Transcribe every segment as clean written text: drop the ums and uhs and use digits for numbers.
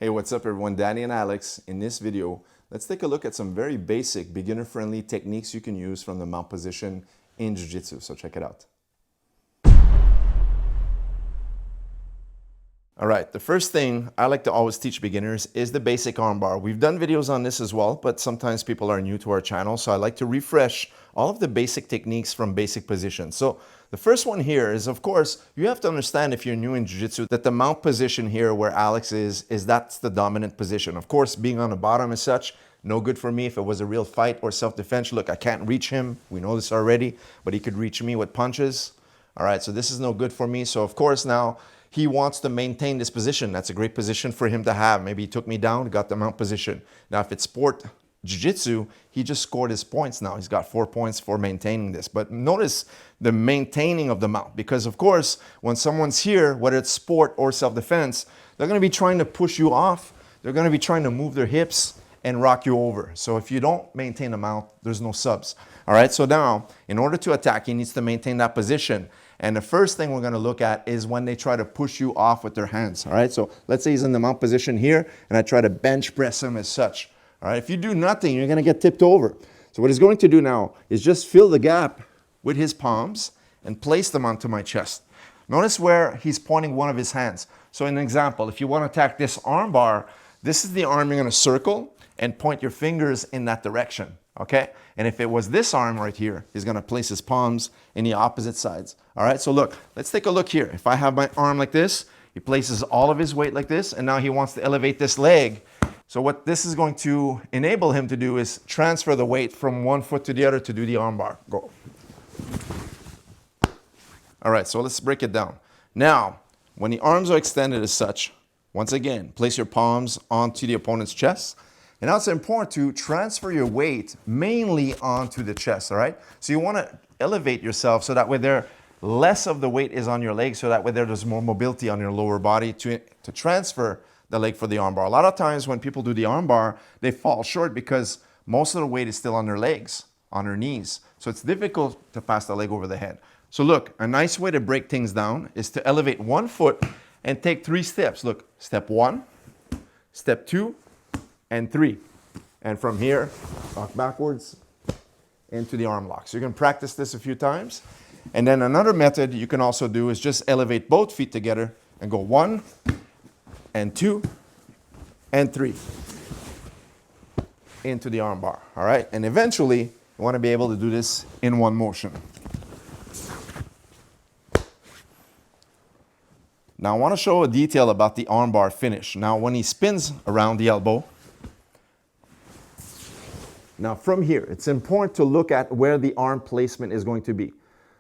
Hey, what's up everyone? Danny and Alex. In this video, let's take a look at some very basic beginner-friendly techniques you can use from the mount position in Jiu-Jitsu. So check it out. All right, the first thing I like to always teach beginners is the basic armbar. We've done videos on this as well, but sometimes people are new to our channel, so I like to refresh all of the basic techniques from basic positions. So the first one here is, of course, you have to understand if you're new in Jiu-Jitsu that the mount position here where Alex is that's the dominant position. Of course, being on the bottom as such, no good for me if it was a real fight or self-defense. Look, I can't reach him. We know this already, but he could reach me with punches. All right, so this is no good for me. So of course now, he wants to maintain this position. That's a great position for him to have. Maybe he took me down, got the mount position. Now, if it's sport jiu-jitsu, he just scored his points now. He's got 4 points for maintaining this. But notice the maintaining of the mount, because of course, when someone's here, whether it's sport or self-defense, they're gonna be trying to push you off. They're gonna be trying to move their hips and rock you over. So if you don't maintain the mount, there's no subs. All right, so now, in order to attack, he needs to maintain that position. And the first thing we're gonna look at is when they try to push you off with their hands, all right? So let's say he's in the mount position here, and I try to bench press him as such, all right? If you do nothing, you're gonna get tipped over. So what he's going to do now is just fill the gap with his palms and place them onto my chest. Notice where he's pointing one of his hands. So an example, if you wanna attack this arm bar, this is the arm you're gonna circle and point your fingers in that direction, okay? And if it was this arm right here, he's gonna place his palms in the opposite sides. All right, so look, let's take a look here. If I have my arm like this, he places all of his weight like this, and now he wants to elevate this leg. So what this is going to enable him to do is transfer the weight from one foot to the other to do the arm bar. Go. All right, so let's break it down. Now, when the arms are extended as such, once again, place your palms onto the opponent's chest. And now it's important to transfer your weight mainly onto the chest, all right? So you want to elevate yourself so that way less of the weight is on your leg, so that way there's more mobility on your lower body to transfer the leg for the armbar. A lot of times when people do the armbar, they fall short because most of the weight is still on their legs, on their knees. So it's difficult to pass the leg over the head. So look, a nice way to break things down is to elevate one foot and take 3 steps. Look, step 1, step 2, and 3. And from here, walk backwards into the arm lock. So you can practice this a few times. And then another method you can also do is just elevate both feet together and go 1 and 2 and 3 into the arm bar, all right? And eventually, you want to be able to do this in one motion. Now I want to show a detail about the arm bar finish. Now when he spins around the elbow, now from here, it's important to look at where the arm placement is going to be.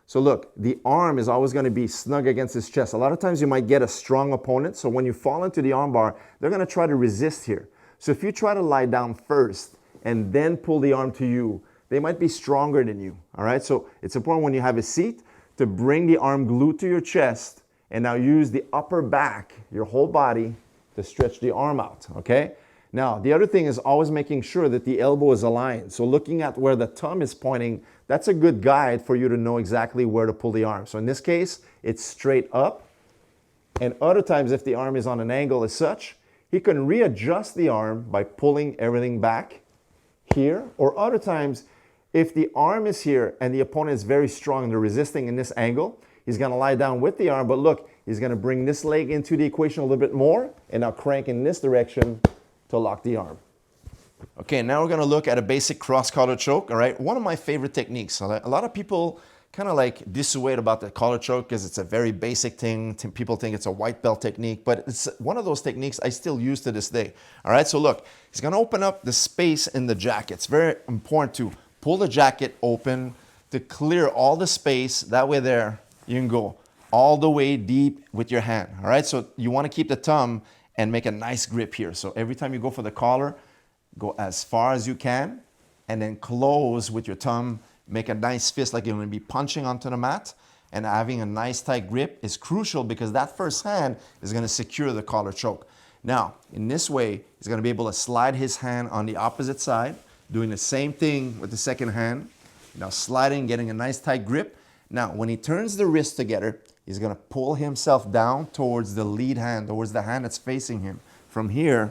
So look, the arm is always going to be snug against his chest. A lot of times you might get a strong opponent, so when you fall into the arm bar, they're going to try to resist here. So if you try to lie down first and then pull the arm to you, they might be stronger than you, all right? So it's important when you have a seat to bring the arm glued to your chest and now use the upper back, your whole body, to stretch the arm out, okay? Now, the other thing is always making sure that the elbow is aligned. So looking at where the thumb is pointing, that's a good guide for you to know exactly where to pull the arm. So in this case, it's straight up. And other times, if the arm is on an angle as such, he can readjust the arm by pulling everything back here. Or other times, if the arm is here and the opponent is very strong and they're resisting in this angle, he's gonna lie down with the arm, but look, he's gonna bring this leg into the equation a little bit more and now crank in this direction to lock the arm. Okay, now we're gonna look at a basic cross-collar choke, all right? One of my favorite techniques. A lot of people kind of like dissuade about the collar choke because it's a very basic thing. People think it's a white belt technique, but it's one of those techniques I still use to this day, all right? So look, he's gonna open up the space in the jacket. It's very important to pull the jacket open to clear all the space. That way there, you can go all the way deep with your hand, all right? So you wanna keep the thumb and make a nice grip here. So every time you go for the collar, go as far as you can and then close with your thumb, make a nice fist like you're gonna be punching onto the mat, and having a nice tight grip is crucial because that first hand is gonna secure the collar choke. Now, in this way, he's gonna be able to slide his hand on the opposite side, doing the same thing with the second hand. Now sliding, getting a nice tight grip. Now, when he turns the wrist together, he's gonna pull himself down towards the lead hand, towards the hand that's facing him. from here,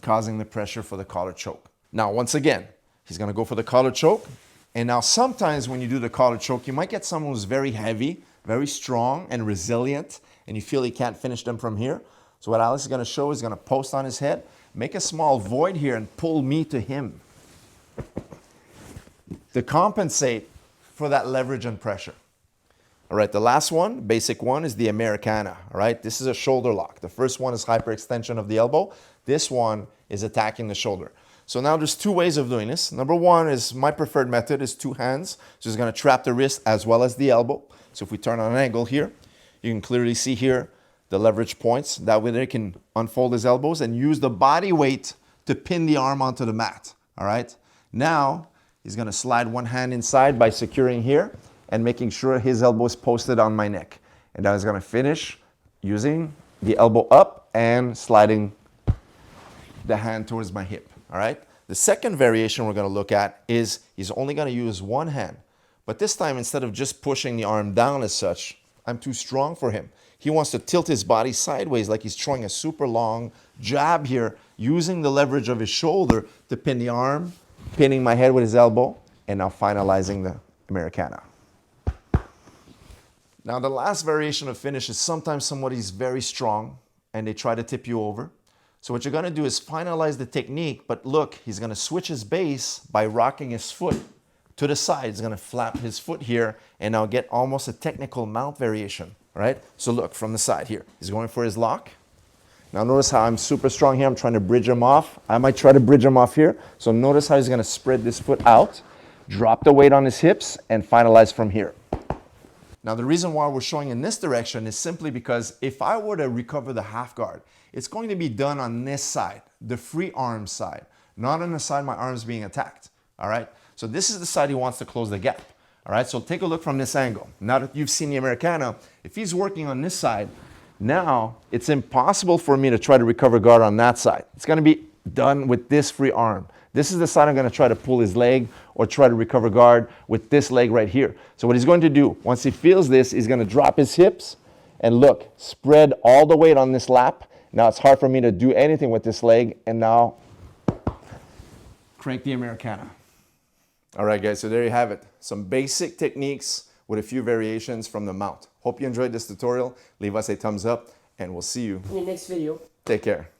causing the pressure for the collar choke. Now, once again, he's gonna go for the collar choke. And now sometimes when you do the collar choke, you might get someone who's very heavy, very strong and resilient, and you feel he can't finish them from here. So what Alex is gonna show is gonna post on his head, make a small void here and pull me to him to compensate for that leverage and pressure. All right, the last one, basic one, is the Americana. All right, this is a shoulder lock. The first one is hyperextension of the elbow. This one is attacking the shoulder. So now there's two ways of doing this. Number one is my preferred method is two hands. So it's gonna trap the wrist as well as the elbow. So if we turn on an angle here, you can clearly see here the leverage points. That way they can unfold his elbows and use the body weight to pin the arm onto the mat. All right, now he's gonna slide one hand inside by securing here and making sure his elbow is posted on my neck. And now he's gonna finish using the elbow up and sliding the hand towards my hip, all right? The second variation we're gonna look at is he's only gonna use one hand, but this time instead of just pushing the arm down as such, I'm too strong for him. He wants to tilt his body sideways like he's throwing a super long jab here, using the leverage of his shoulder to pin the arm, pinning my head with his elbow, and now finalizing the Americana. Now the last variation of finish is sometimes somebody's very strong and they try to tip you over. So what you're gonna do is finalize the technique, but look, he's gonna switch his base by rocking his foot to the side. He's gonna flap his foot here and now get almost a technical mount variation, right? So look, from the side here, he's going for his lock. Now notice how I'm super strong here. I'm trying to bridge him off. I might try to bridge him off here. So notice how he's gonna spread this foot out, drop the weight on his hips, and finalize from here. Now the reason why we're showing in this direction is simply because if I were to recover the half guard, it's going to be done on this side, the free arm side, not on the side my arm's being attacked, all right? So this is the side he wants to close the gap, all right? So take a look from this angle. Now that you've seen the Americana, if he's working on this side, now it's impossible for me to try to recover guard on that side. It's gonna be done with this free arm. This is the side I'm gonna try to pull his leg or try to recover guard with this leg right here. So what he's going to do, once he feels this, he's gonna drop his hips and look, spread all the weight on this lap. Now it's hard for me to do anything with this leg, and now crank the Americana. All right, guys, so there you have it. Some basic techniques with a few variations from the mount. Hope you enjoyed this tutorial. Leave us a thumbs up, and we'll see you in the next video. Take care.